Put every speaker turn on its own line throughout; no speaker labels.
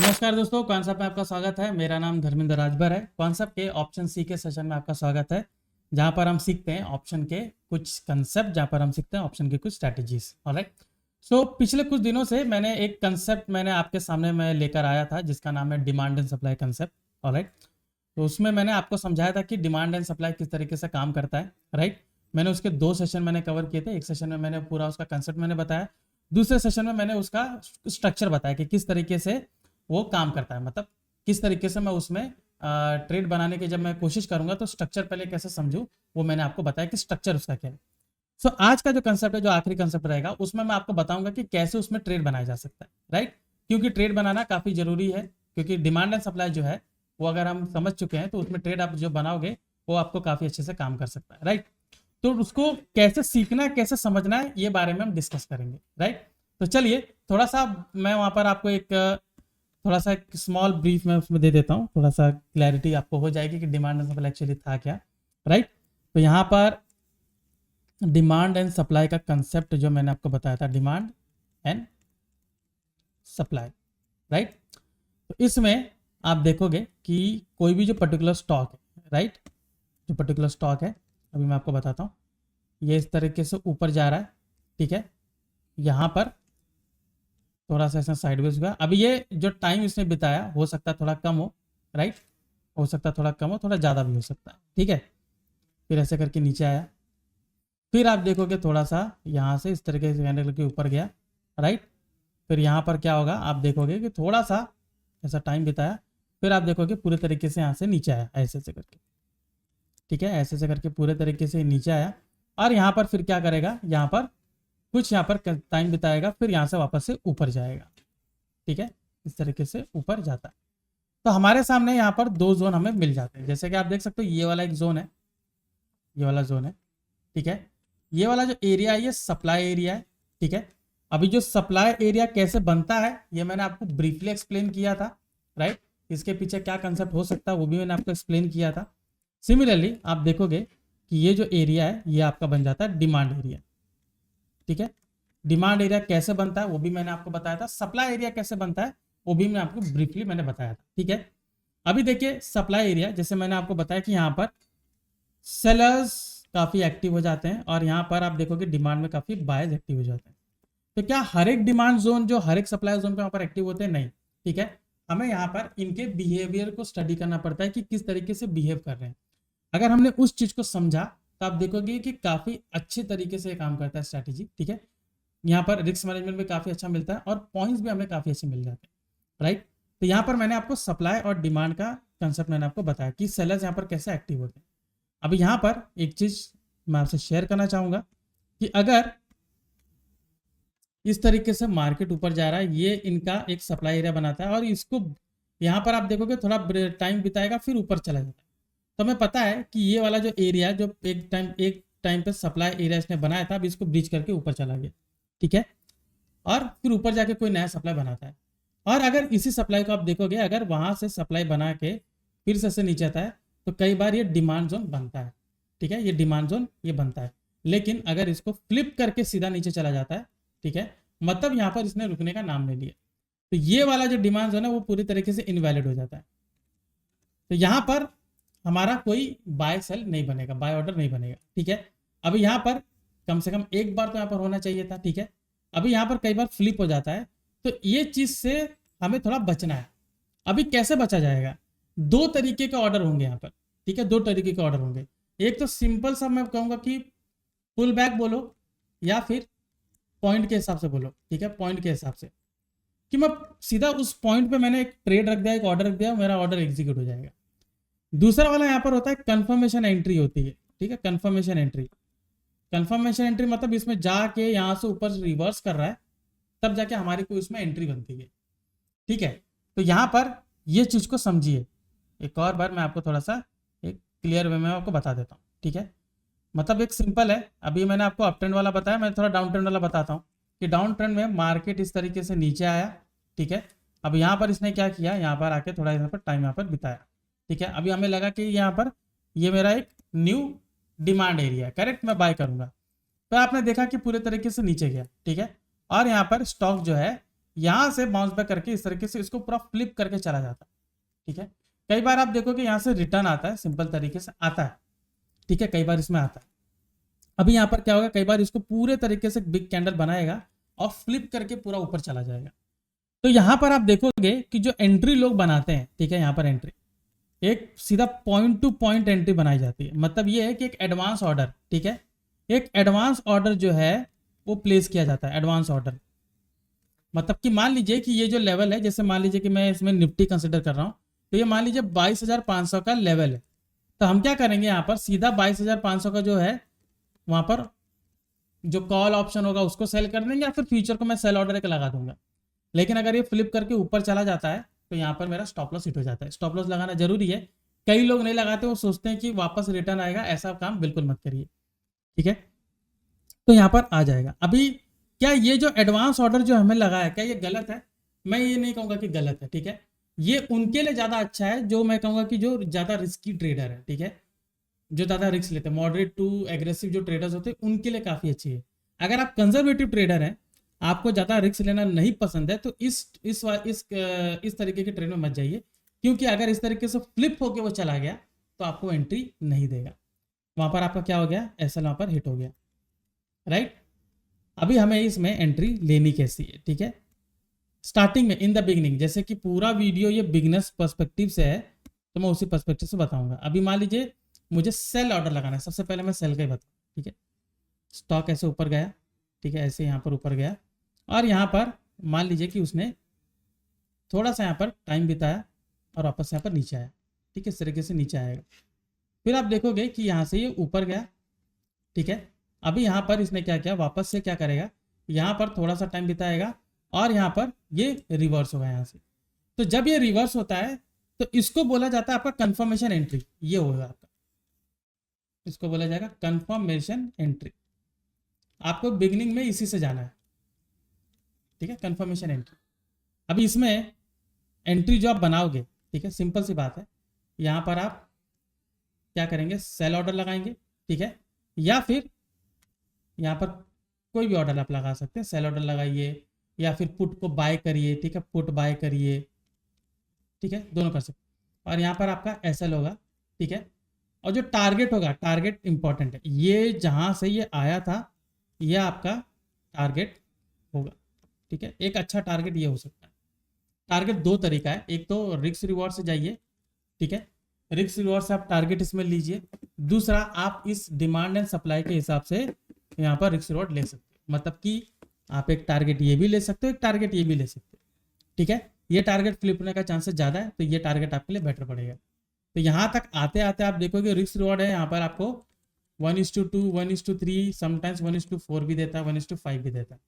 नमस्कार दोस्तों, कॉन्सेप्ट में आपका स्वागत है। मेरा नाम धर्मेंद्र राजभर है। कॉन्सेप्ट के ऑप्शन सी के सेशन में आपका स्वागत है, जहां पर हम सीखते हैं ऑप्शन के कुछ कंसेप्ट, जहां पर हम सीखते हैं ऑप्शन के कुछ स्ट्रैटेजीज। ऑलराइट, सो पिछले कुछ दिनों से मैंने एक कंसेप्ट आपके सामने मैं लेकर आया था, जिसका नाम है demand and supply concept. Alright, तो उसमें मैंने आपको समझाया था कि डिमांड एंड सप्लाई किस तरीके से काम करता है। राइट, मैंने उसके 2 सेशन मैंने कवर किए थे। एक सेशन में मैंने पूरा उसका कंसेप्ट मैंने बताया, दूसरे सेशन में मैंने उसका स्ट्रक्चर बताया कि किस तरीके से वो काम करता है, मतलब किस तरीके से मैं उसमें ट्रेड बनाने की जब मैं कोशिश करूंगा तो स्ट्रक्चर पहले कैसे समझूं, वो मैंने आपको बताया कि स्ट्रक्चर उसका क्या है। सो आज का जो कंसेप्ट है, जो आखिरी कंसेप्ट रहेगा, उसमें मैं आपको बताऊंगा कि कैसे उसमें ट्रेड बनाया जा सकता है। राइट, क्योंकि ट्रेड बनाना काफी जरूरी है, क्योंकि डिमांड एंड सप्लाई जो है वो अगर हम समझ चुके हैं तो उसमें ट्रेड आप जो बनाओगे वो आपको काफी अच्छे से काम कर सकता है। राइट, तो उसको कैसे सीखना है, कैसे समझना है, ये बारे में हम डिस्कस करेंगे। राइट, तो चलिए थोड़ा सा मैं वहां पर आपको थोड़ा सा एक स्मॉल ब्रीफ में उसमें दे देता हूँ, थोड़ा सा क्लैरिटी आपको हो जाएगी कि डिमांड एंड सप्लाई एक्चुअली था क्या। राइट, तो यहाँ पर डिमांड एंड सप्लाई का कंसेप्ट जो मैंने आपको बताया था, डिमांड एंड सप्लाई। राइट, तो इसमें आप देखोगे कि कोई भी जो पर्टिकुलर स्टॉक है, राइट, जो पर्टिकुलर स्टॉक है, अभी मैं आपको बताता हूँ, ये इस तरीके से ऊपर जा रहा है। ठीक है, यहाँ पर थोड़ा सा ऐसा साइडवेज हुआ। अभी ये जो टाइम इसने बिताया हो सकता है थोड़ा कम हो। राइट, हो सकता है थोड़ा कम हो, थोड़ा ज़्यादा भी हो सकता है। ठीक है, फिर ऐसे करके नीचे आया, फिर आप देखोगे थोड़ा सा यहाँ से इस तरीके से कैंडल के ऊपर गया। राइट, फिर यहाँ पर क्या होगा, आप देखोगे कि थोड़ा सा ऐसा टाइम बिताया, फिर आप देखोगे पूरे तरीके से यहाँ से नीचे आया, ऐसे ऐसे करके। ठीक है, ऐसे ऐसे करके पूरे तरीके से नीचे आया, और यहाँ पर फिर क्या करेगा, यहाँ पर कुछ यहाँ पर टाइम बिताएगा, फिर यहाँ से वापस से ऊपर जाएगा। ठीक है, इस तरीके से ऊपर जाता है। तो हमारे सामने यहाँ पर 2 जोन हमें मिल जाते हैं, जैसे कि आप देख सकते हो, ये वाला एक जोन है, ये वाला जोन है। ठीक है, ये वाला जो एरिया है ये सप्लाई एरिया है। ठीक है, अभी जो सप्लाई एरिया कैसे बनता है ये मैंने आपको ब्रीफली एक्सप्लेन किया था। राइट, इसके पीछे क्या कंसेप्ट हो सकता है वो भी मैंने आपको एक्सप्लेन किया था। सिमिलरली आप देखोगे कि ये जो एरिया है ये आपका बन जाता है डिमांड एरिया। ठीक है, डिमांड एरिया कैसे बनता है वो भी मैंने आपको बताया था। सप्लाई एरिया कैसे बनता है वो भी मैं आपको ब्रीफली मैंने बताया था। ठीक है, अभी देखिए सप्लाई एरिया, जैसे मैंने आपको बताया कि यहाँ पर सेलर्स काफी एक्टिव हो जाते हैं, और यहाँ पर आप देखोगे डिमांड में काफी बायर्स एक्टिव हो जाते हैं। तो क्या हर एक डिमांड जोन जो हर एक सप्लाई जोन पे यहाँ पर एक्टिव होते हैं? नहीं। ठीक है, हमें यहाँ पर इनके बिहेवियर को स्टडी करना पड़ता है कि किस तरीके से बिहेव कर रहे हैं। अगर हमने उस चीज को समझा तो आप देखोगे कि काफी अच्छे तरीके से काम करता है स्ट्रैटेजी। ठीक है, यहाँ पर रिस्क मैनेजमेंट भी काफी अच्छा मिलता है, और पॉइंट्स भी हमें काफी अच्छे मिल जाते हैं। राइट, तो यहाँ पर मैंने आपको सप्लाई और डिमांड का कंसेप्ट मैंने आपको बताया कि सेलर्स यहाँ पर कैसे एक्टिव होते हैं। अभी यहाँ पर एक चीज मैं आपसे शेयर करना चाहूंगा कि अगर इस तरीके से मार्केट ऊपर जा रहा है, ये इनका एक सप्लाई एरिया बनाता है, और इसको यहाँ पर आप देखोगे थोड़ा टाइम बिताएगा फिर ऊपर चला जाता है। तो हमें पता है कि ये वाला जो एरिया जो एक टाइम पे सप्लाई एरिया इसने बनाया था, अब इसको ब्रीच करके ऊपर चला गया। ठीक है, और फिर ऊपर जाके कोई नया सप्लाई बनाता है, और अगर इसी सप्लाई को आप देखोगे, अगर वहां से सप्लाई बना के फिर से नीचे आता है तो कई बार ये डिमांड जोन बनता है। ठीक है, ये डिमांड जोन ये बनता है, लेकिन अगर इसको फ्लिप करके सीधा नीचे चला जाता है, ठीक है, मतलब यहाँ पर इसने रुकने का नाम नहीं लिया, तो ये वाला जो डिमांड जोन है वो पूरी तरीके से इनवैलिड हो जाता है। तो यहाँ पर हमारा कोई बाय सेल नहीं बनेगा, बाय ऑर्डर नहीं बनेगा। ठीक है, अभी यहाँ पर कम से कम एक बार तो यहाँ पर होना चाहिए था। ठीक है, अभी यहाँ पर कई बार फ्लिप हो जाता है, तो ये चीज से हमें थोड़ा बचना है। अभी कैसे बचा जाएगा? 2 तरीके के ऑर्डर होंगे यहाँ पर। ठीक है, 2 तरीके के ऑर्डर होंगे। एक तो सिंपल सा मैं कहूंगा कि पुल बैक बोलो, या फिर पॉइंट के हिसाब से बोलो। ठीक है, पॉइंट के हिसाब से कि मैं सीधा उस पॉइंट पे मैंने एक ट्रेड रख दिया, एक ऑर्डर रख दिया, मेरा ऑर्डर एग्जीक्यूट हो जाएगा। दूसरा वाला यहाँ पर होता है कंफर्मेशन एंट्री होती है। ठीक है, कंफर्मेशन एंट्री, कंफर्मेशन एंट्री मतलब इसमें जाके यहाँ से ऊपर रिवर्स कर रहा है, तब जाके हमारी कोई उसमें एंट्री बनती है। ठीक है, तो यहाँ पर ये चीज को समझिए। एक और बार मैं आपको थोड़ा सा एक क्लियर वे में आपको बता देता हूँ। ठीक है, मतलब एक सिंपल है, अभी मैंने आपको अप ट्रेंड वाला बताया, मैं थोड़ा डाउन ट्रेंड वाला बताता हूँ कि डाउन ट्रेंड में मार्केट इस तरीके से नीचे आया। ठीक है, अब यहाँ पर इसने क्या किया, यहाँ पर आके थोड़ा यहाँ पर टाइम यहाँ पर बिताया। ठीक है, अभी हमें लगा कि यहाँ पर ये मेरा एक न्यू डिमांड एरिया है, करेक्ट, मैं बाय करूंगा। तो आपने देखा कि पूरे तरीके से नीचे गया। ठीक है, और यहाँ पर स्टॉक जो है यहाँ से बाउंस बैक करके इस तरीके से इसको पूरा फ्लिप करके चला जाता है, ठीक है। कई बार आप देखोगे यहाँ से रिटर्न आता है, सिंपल तरीके से आता है, ठीक है, कई बार इसमें आता है। अभी यहाँ पर क्या होगा, कई बार इसको पूरे तरीके से बिग कैंडल बनाएगा और फ्लिप करके पूरा ऊपर चला जाएगा। तो यहाँ पर आप देखोगे कि जो एंट्री लोग बनाते हैं, ठीक है, यहाँ पर एंट्री एक सीधा पॉइंट टू पॉइंट एंट्री बनाई जाती है। मतलब ये है कि एक एडवांस ऑर्डर, ठीक है, एक एडवांस ऑर्डर जो है वो प्लेस किया जाता है, एडवांस ऑर्डर। मतलब कि मान लीजिए कि ये जो लेवल है, जैसे मान लीजिए कि मैं इसमें निफ्टी कंसिडर कर रहा हूँ, तो ये मान लीजिए 22,500 का लेवल है। तो हम क्या करेंगे, यहाँ पर सीधा 22,500 का जो है वहां पर जो कॉल ऑप्शन होगा उसको सेल कर देंगे, या फिर फ्यूचर को मैं सेल ऑर्डर एक लगा दूंगा। लेकिन अगर ये फ्लिप करके ऊपर चला जाता है तो यहाँ पर मेरा स्टॉप लॉस हिट हो जाता है। स्टॉप लॉस लगाना जरूरी है, कई लोग नहीं लगाते, वो सोचते हैं कि वापस रिटर्न आएगा, ऐसा काम बिल्कुल मत करिए, ठीक है। तो यहाँ पर आ जाएगा। अभी क्या ये जो एडवांस ऑर्डर जो हमें लगा है, क्या ये गलत है? मैं ये नहीं कहूंगा कि गलत है, ठीक है। ये उनके लिए ज्यादा अच्छा है जो मैं कहूंगा कि जो ज्यादा रिस्की ट्रेडर है, ठीक है, जो ज्यादा रिस्क लेते हैं, मॉडरेट टू एग्रेसिव जो ट्रेडर्स होते हैं उनके लिए काफी अच्छी है। अगर आप कंजर्वेटिव ट्रेडर हैं, आपको ज्यादा रिस्क लेना नहीं पसंद है, तो इस तरीके के ट्रेड में मत जाइए, क्योंकि अगर इस तरीके से फ्लिप होके वो चला गया तो आपको एंट्री नहीं देगा। वहां पर आपका क्या हो गया, एसएल वहां पर हिट हो गया, राइट। अभी हमें इसमें एंट्री लेनी कैसी है, ठीक है। स्टार्टिंग में इन द बिगनिंग, जैसे कि पूरा वीडियो ये बिगनर्स पर्सपेक्टिव से है, तो मैं उसी पर्सपेक्टिव से बताऊंगा। अभी मान लीजिए मुझे सेल ऑर्डर लगाना है, सबसे पहले मैं सेल का ही बताऊँ, ठीक है। स्टॉक ऐसे ऊपर गया, ठीक है, ऐसे यहाँ पर ऊपर गया, और यहाँ पर मान लीजिए कि उसने थोड़ा सा यहाँ पर टाइम बिताया और वापस यहाँ पर नीचे आया, ठीक है, इस तरीके से नीचे आएगा। फिर आप देखोगे कि यहाँ से ये ऊपर गया, ठीक है। अभी यहाँ पर इसने क्या किया, वापस से क्या करेगा, यहाँ पर थोड़ा सा टाइम बिताएगा और यहाँ पर ये रिवर्स होगा यहाँ से। तो जब ये रिवर्स होता है तो इसको बोला जाता है आपका कंफर्मेशन एंट्री, ये होगा आपका, इसको बोला जाएगा कंफर्मेशन एंट्री। आपको बिगिनिंग में इसी से जाना है, ठीक है, कंफर्मेशन एंट्री। अभी इसमें एंट्री जो आप बनाओगे, ठीक है, सिंपल सी बात है, यहाँ पर आप क्या करेंगे, सेल ऑर्डर लगाएंगे, ठीक है, या फिर यहाँ पर कोई भी ऑर्डर आप लगा सकते हैं, सेल ऑर्डर लगाइए या फिर पुट को बाय करिए, ठीक है, पुट बाय करिए, ठीक है, दोनों कर सकते। और यहाँ पर आपका एसएल होगा, ठीक है। और जो टारगेट होगा, टारगेट इंपॉर्टेंट है, ये जहाँ से ये आया था ये आपका टारगेट होगा, ठीक है। एक अच्छा टारगेट ये हो सकता है। टारगेट दो तरीका है, एक तो रिस्क रिवॉर्ड से जाइए, ठीक है, रिस्क रिवॉर्ड से आप टारगेट इसमें लीजिए। दूसरा, आप इस डिमांड एंड सप्लाई के हिसाब से यहाँ पर रिस्क रिवॉर्ड ले सकते हैं। मतलब कि आप एक टारगेट ये भी ले सकते हो, एक टारगेट ये भी ले सकते हो, ठीक है। ये टारगेट फ्लिप होने का चांसेस ज़्यादा है, तो ये टारगेट आपके लिए बेटर पड़ेगा। तो यहाँ तक आते आते आप देखोगे रिस्क रिवॉर्ड है यहाँ पर आपको 1:2, 1:3, समटाइम्स 1:4 भी देता है, 1:5 भी देता है,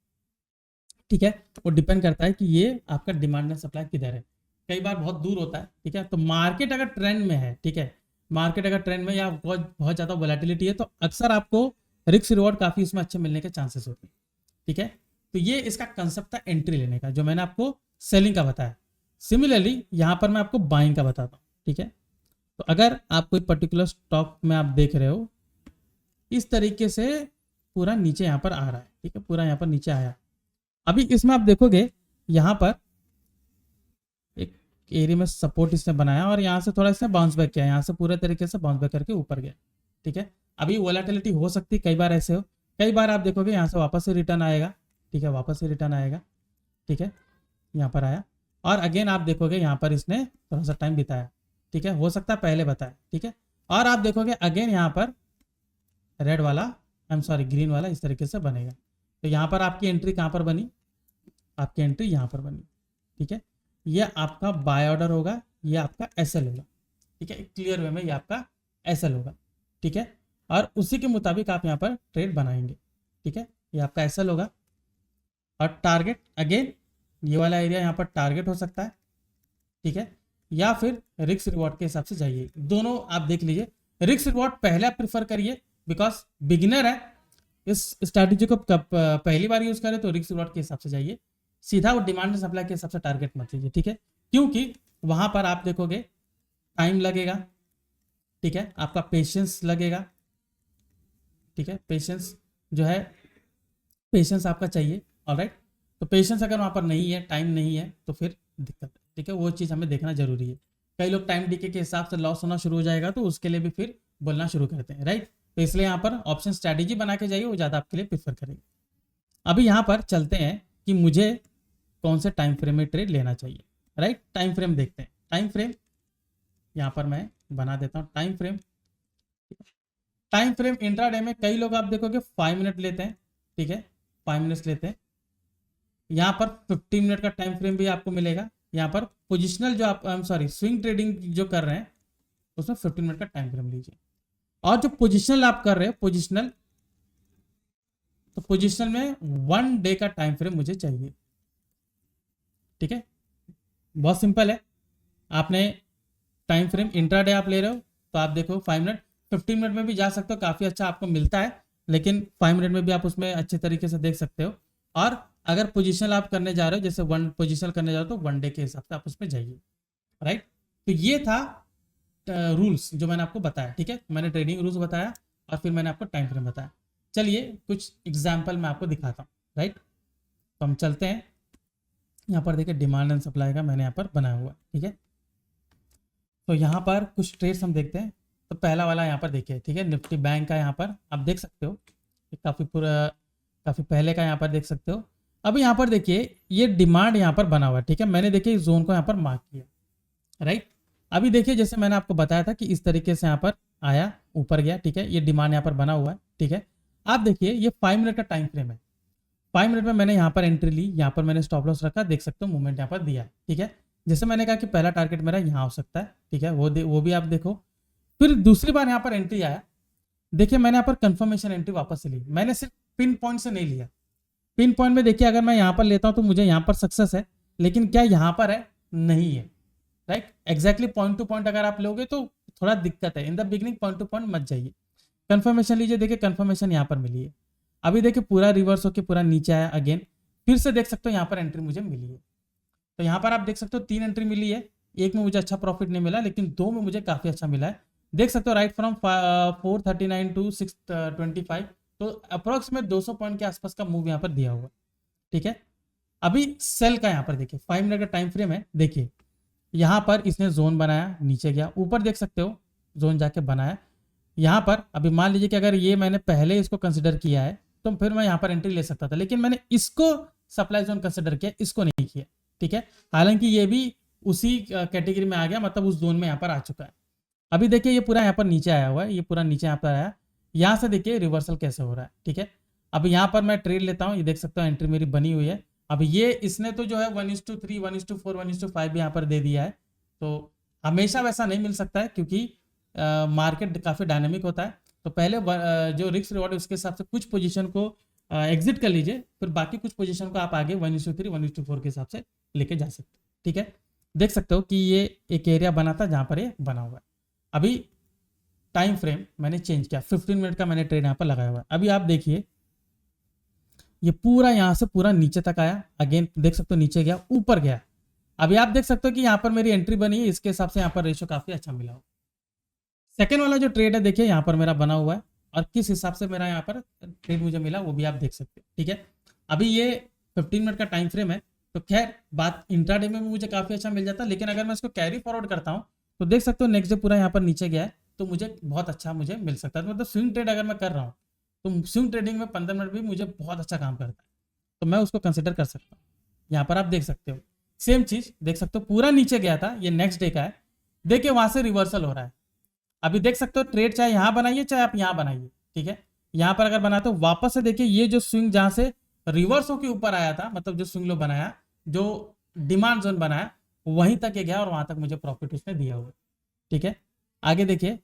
ठीक है। वो डिपेंड करता है कि ये आपका डिमांड एंड सप्लाई किधर है। कई बार बहुत दूर होता है, ठीक है। तो मार्केट अगर ट्रेंड में है, ठीक है, मार्केट अगर ट्रेंड में या बहुत बहुत ज़्यादा वोलेटिलिटी है, तो अक्सर आपको रिस्क रिवॉर्ड काफ़ी उसमें अच्छे मिलने के चांसेस होते हैं, ठीक है। तो ये इसका कंसेप्ट था एंट्री लेने का, जो मैंने आपको सेलिंग का बताया। सिमिलरली यहाँ पर मैं आपको बाइंग का बताता हूँ, ठीक है। तो अगर आप कोई पर्टिकुलर स्टॉक में आप देख रहे हो, इस तरीके से पूरा नीचे यहाँ पर आ रहा है, ठीक है, पूरा यहाँ पर नीचे आया। अभी इसमें आप देखोगे यहाँ पर एक एरिया में सपोर्ट इसने बनाया और यहाँ से थोड़ा इसने बाउंस बैक किया, यहाँ से पूरे तरीके से बाउंस बैक करके ऊपर गया, ठीक है। अभी वोलेटिलिटी हो सकती है, कई बार ऐसे हो, कई बार आप देखोगे यहाँ से वापस से रिटर्न आएगा, ठीक है, वापस से रिटर्न आएगा, ठीक है, यहाँ पर आया और अगेन आप देखोगे यहाँ पर इसने थोड़ा सा टाइम बिताया, ठीक है, हो सकता है पहले बताया, ठीक है। और आप देखोगे अगेन यहाँ पर रेड वाला, ग्रीन वाला इस तरीके से बनेगा। तो यहाँ पर आपकी एंट्री कहाँ पर बनी, आपकी एंट्री यहाँ पर बनी, ठीक है। ये आपका बाय ऑर्डर होगा, ये आपका एसएल होगा, ठीक है, क्लियर वे में ये आपका एसएल होगा, ठीक है। और उसी के मुताबिक आप यहाँ पर ट्रेड बनाएंगे, ठीक है, ये आपका एसएल होगा। और टारगेट अगेन ये वाला एरिया यहाँ पर टारगेट हो सकता है, ठीक है, या फिर रिस्क रिवॉर्ड के हिसाब से जाइए। दोनों आप देख लीजिए, रिस्क रिवॉर्ड पहले आप प्रीफर करिए, बिकॉज बिगिनर है, इस स्ट्रैटेजी को पहली बार यूज करें तो रिस्क रिवॉर्ड के हिसाब से जाइए, सीधा वो डिमांड एंड सप्लाई के हिसाब से टारगेट मत लीजिए, ठीक है। क्योंकि वहां पर आप देखोगे टाइम लगेगा, ठीक है, आपका पेशेंस लगेगा, ठीक है, पेशेंस जो है पेशेंस आपका चाहिए, ऑलराइट। तो पेशेंस अगर वहाँ पर नहीं है, टाइम नहीं है, तो फिर दिक्कत है। ठीक है, वो चीज़ हमें देखना जरूरी है। कई लोग टाइम डीके के हिसाब से लॉस होना शुरू हो जाएगा तो उसके लिए भी फिर बोलना शुरू करते हैं, राइट। तो इसलिए यहाँ पर ऑप्शन स्ट्रैटेजी बना के जाइए, वो ज़्यादा आपके लिए प्रेफर करेंगे। अभी यहाँ पर चलते हैं कि मुझे कौन से टाइम फ्रेम में ट्रेड लेना चाहिए, राइट। टाइम फ्रेम देखते हैं। टाइम फ्रेम यहाँ पर मैं बना देता हूँ। टाइम फ्रेम इंट्राडे में कई लोग आप देखोगे 5 मिनट लेते हैं, ठीक है, 5 मिनट्स लेते हैं। यहाँ पर 15 मिनट का टाइम फ्रेम भी आपको मिलेगा। यहाँ पर पोजिशनल जो आप स्विंग ट्रेडिंग जो कर रहे हैं उसमें 15 मिनट का टाइम फ्रेम लीजिए। और जो पोजिशनल आप कर रहे हो पोजिशनल, तो पोजिशनल में 1 डे का टाइम फ्रेम मुझे चाहिए। ठीक है, बहुत सिंपल है। आपने टाइम फ्रेम इंट्राडे आप ले रहे हो तो आप देखो 5 मिनट, 15 मिनट में भी जा सकते हो, काफ़ी अच्छा आपको मिलता है, लेकिन 5 मिनट में भी आप उसमें अच्छे तरीके से देख सकते हो। और अगर पोजीशनल आप करने जा रहे हो, जैसे 1 पोजीशनल करने जा रहे हो तो 1 डे के हिसाब से आप उसमें जाइए, राइट। तो ये था रूल्स जो मैंने आपको बताया। ठीक है, मैंने ट्रेडिंग रूल्स बताया और फिर मैंने आपको टाइम फ्रेम बताया। चलिए कुछ एग्जाम्पल मैं आपको दिखाता हूँ, राइट। तो हम चलते हैं, यहाँ पर देखिए डिमांड एंड सप्लाई का मैंने यहाँ पर बनाया हुआ, ठीक है। तो यहाँ पर कुछ ट्रेड्स हम देखते हैं। तो पहला वाला यहाँ पर देखिए, ठीक है, निफ्टी बैंक का यहाँ पर आप देख सकते हो, काफ़ी पहले का यहाँ पर देख सकते हो। अब यहाँ पर देखिए ये डिमांड यहाँ पर बना हुआ है, ठीक है। मैंने देखिए इस जोन को यहाँ पर मार्क किया, राइट। अभी देखिए जैसे मैंने आपको बताया था कि इस तरीके से यहाँ पर आया, ऊपर गया, ठीक है, ये डिमांड यहाँ पर बना हुआ है, ठीक है। आप देखिए ये 5 मिनट का टाइम फ्रेम है। 5 मिनट में मैंने यहाँ पर एंट्री ली, यहाँ पर मैंने स्टॉप लॉस रखा, देख सकते हो मूवमेंट यहाँ पर दिया है, ठीक है। जैसे मैंने कहा कि पहला टारगेट मेरा यहाँ हो सकता है, ठीक है, वो भी आप देखो। फिर दूसरी बार यहाँ पर एंट्री आया, देखिए मैंने यहाँ पर कंफर्मेशन एंट्री वापस से ली। मैंने सिर्फ पिन पॉइंट से नहीं लिया। पिन पॉइंट में देखिए अगर मैं यहाँ पर लेता हूँ तो मुझे यहाँ पर सक्सेस है, लेकिन क्या यहाँ पर है? नहीं है, right. Exactly point two point अगर आप लोगे तो थोड़ा दिक्कत है। In the beginning point two point मत जाइए, कंफर्मेशन लीजिए। देखिए कंफर्मेशन यहाँ पर मिली है। अभी देखिए पूरा रिवर्स होकर पूरा नीचे आया अगेन, फिर से देख सकते हो यहाँ पर एंट्री मुझे मिली है। तो यहाँ पर आप देख सकते हो 3 एंट्री मिली है। एक में मुझे अच्छा प्रॉफिट नहीं मिला, लेकिन 2 में मुझे काफी अच्छा मिला है। देख सकते हो राइट फ्रॉम 439 टू 625, तो अप्रोक्स में 200 पॉइंट के आसपास का मूव यहाँ पर दिया हुआ, ठीक है। अभी सेल का यहाँ पर देखिए 5 मिनट का टाइम फ्रेम है। देखिए यहाँ पर इसने जोन बनाया, नीचे गया, ऊपर देख सकते हो जोन जाके बनाया यहाँ पर। अभी मान लीजिए कि अगर ये मैंने पहले इसको कंसिडर किया है तो फिर मैं यहाँ पर एंट्री ले सकता था, लेकिन मैंने इसको सप्लाई जोन कंसिडर किया, इसको नहीं किया, ठीक है। हालांकि ये भी उसी कैटेगरी में आ गया, मतलब उस जोन में यहाँ पर आ चुका है। अभी देखिए ये पूरा यहाँ पर नीचे आया हुआ है, ये पूरा नीचे यहाँ पर आया। यहाँ से देखिए रिवर्सल कैसे हो रहा है, ठीक है। अब यहाँ पर मैं ट्रेड लेता हूँ, ये देख सकते हो एंट्री मेरी बनी हुई है। अब ये इसने तो जो है 1:3, 1:4, 1:5 भी यहाँ पर दे दिया है। तो हमेशा वैसा नहीं मिल सकता है, क्योंकि मार्केट काफ़ी डायनेमिक होता है। तो पहले जो रिस्क रिवॉर्ड है उसके हिसाब से कुछ पोजीशन को एग्जिट कर लीजिए, फिर बाकी कुछ पोजीशन को आप आगे 1:3, 1:4 के हिसाब से लेके जा सकते हैं, ठीक है। देख सकते हो कि ये एक एरिया बना था जहाँ पर ये बना हुआ है। अभी टाइम फ्रेम मैंने चेंज किया, 15 मिनट का मैंने ट्रेड यहाँ पर लगाया हुआ है। अभी आप देखिए ये पूरा यहाँ से पूरा नीचे तक आया, अगेन देख सकते हो नीचे गया, ऊपर गया। अभी आप देख सकते हो कि यहाँ पर मेरी एंट्री बनी है, इसके हिसाब से यहाँ पर रेशियो काफी अच्छा मिला हो। सेकेंड वाला जो ट्रेड है देखिए यहाँ पर मेरा बना हुआ है, और किस हिसाब से मेरा यहाँ पर ट्रेड मुझे मिला वो भी आप देख सकते हो, ठीक है। अभी ये 15 मिनट का टाइम फ्रेम है, तो खैर बात इंट्राडे में भी मुझे काफी अच्छा मिल जाता है, लेकिन अगर मैं इसको कैरी फॉरवर्ड करता हूँ तो देख सकते हो नेक्स्ट डे पूरा यहाँ पर नीचे गया है, तो मुझे बहुत अच्छा मुझे मिल सकता है। तो मतलब स्विंग ट्रेड अगर मैं कर रहा हूँ तो स्विंग ट्रेडिंग में 15 मिनट भी मुझे बहुत अच्छा काम करता है, तो मैं उसको कंसिडर कर सकता हूँ। यहाँ पर आप देख सकते हो सेम चीज, देख सकते हो पूरा नीचे गया था, ये नेक्स्ट डे का है। देखिए वहां से रिवर्सल हो रहा है। अभी देख सकते हो ट्रेड चाहे यहाँ बनाइए चाहे आप यहाँ बनाइए, ठीक है। यहाँ पर अगर बनाते हो वापस से देखिए ये जो स्विंग जहां से रिवर्स होकर ऊपर आया था, मतलब जो स्विंग लो बनाया, जो डिमांड जोन बनाया, वहीं तक ये गया और वहां तक मुझे प्रॉफिट उसने दिया हुआ, ठीक है। आगे देखिए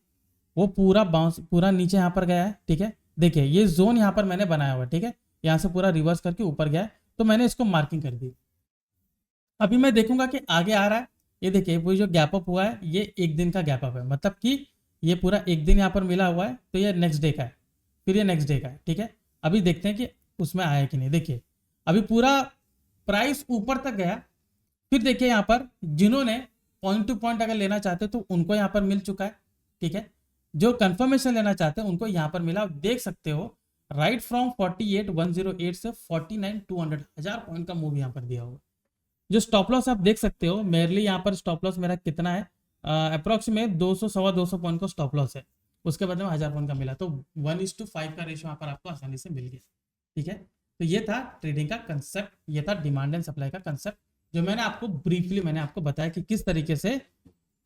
वो पूरा बाउंस पूरा नीचे यहाँ पर गया है, ठीक है। देखिए ये जोन यहाँ पर मैंने बनाया हुआ, ठीक है, यहाँ से पूरा रिवर्स करके ऊपर गया है, तो मैंने इसको मार्किंग कर दी। अभी मैं देखूंगा कि आगे आ रहा है। ये देखिए वो जो गैप अप हुआ है ये 1 दिन का गैप अप है, मतलब कि ये पूरा 1 दिन यहाँ पर मिला हुआ है, तो ये नेक्स्ट डे का है, फिर ये नेक्स्ट डे का है, ठीक है। अभी देखते हैं कि उसमें आया कि नहीं। देखिए अभी पूरा प्राइस ऊपर तक गया, फिर देखिए यहाँ पर जिन्होंने पॉइंट टू पॉइंट अगर लेना चाहते तो उनको यहाँ पर मिल चुका है, ठीक है। जो कंफर्मेशन लेना चाहते हैं उनको यहाँ पर मिला, देख सकते हो राइट फ्रॉम 48,108 से 49,200, 1000 पॉइंट का मूव यहाँ पर दिया हुआ। जो स्टॉप लॉस आप देख सकते हो, मेरली यहाँ पर स्टॉप लॉस मेरा कितना है, अप्रोक्सीमेट 200 सवा 200 पॉइंट का स्टॉप लॉस है, उसके बदले में 1000 पॉइंट का मिला, तो 1:5 का रेशियो यहाँ पर आपको आसानी से मिल गया। ठीक है, तो ये था ट्रेडिंग का कंसेप्ट, ये था डिमांड एंड सप्लाई का कंसेप्ट, जो मैंने आपको ब्रीफली मैंने आपको बताया कि किस तरीके से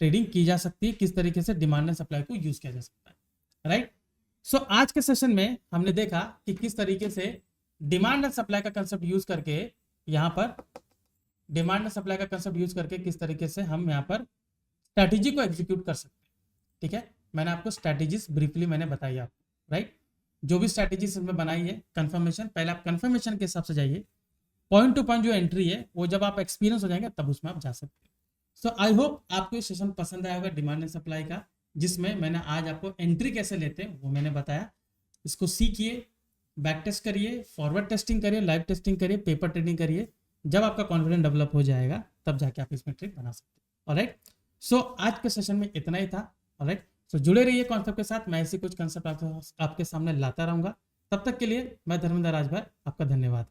ट्रेडिंग की जा सकती है, किस तरीके से डिमांड एंड सप्लाई को यूज किया जा सकता है, राइट। सो आज के सेशन में हमने देखा कि किस तरीके से डिमांड एंड सप्लाई का कंसेप्ट यूज करके यहाँ पर डिमांड एंड सप्लाई का कंसेप्ट यूज करके किस तरीके से हम यहाँ पर स्ट्रैटेजी को एग्जीक्यूट कर सकते हैं। ठीक है, मैंने आपको स्ट्रैटेजीज ब्रीफली मैंने बताई आपको, राइट। जो भी स्ट्रैटेजीज इसमें बनाई है, कंफर्मेशन, पहले आप कंफर्मेशन के हिसाब से जाइए, पॉइंट टू पॉइंट जो एंट्री है वो जब आप एक्सपीरियंस हो जाएंगे तब उसमें आप जा सकते हैं। सो आई होप आपको ये सेशन पसंद आया होगा डिमांड एंड सप्लाई का, जिसमें मैंने आज आपको एंट्री कैसे लेते हैं वो मैंने बताया। इसको सीखिए, बैक टेस्ट करिए, फॉरवर्ड टेस्टिंग करिए, लाइव टेस्टिंग करिए, पेपर ट्रेडिंग करिए। जब आपका कॉन्फिडेंस डेवलप हो जाएगा तब जाके आप इसमें ट्रेड बना सकते हैं। ऑलराइट, सो आज के सेशन में इतना ही था। ऑलराइट, सो जुड़े रहिए कॉन्सेप्ट के साथ, मैं ऐसे कुछ कॉन्सेप्ट आपके सामने लाता रहूंगा। तब तक के लिए मैं धर्मेंद्र राजभर, आपका धन्यवाद।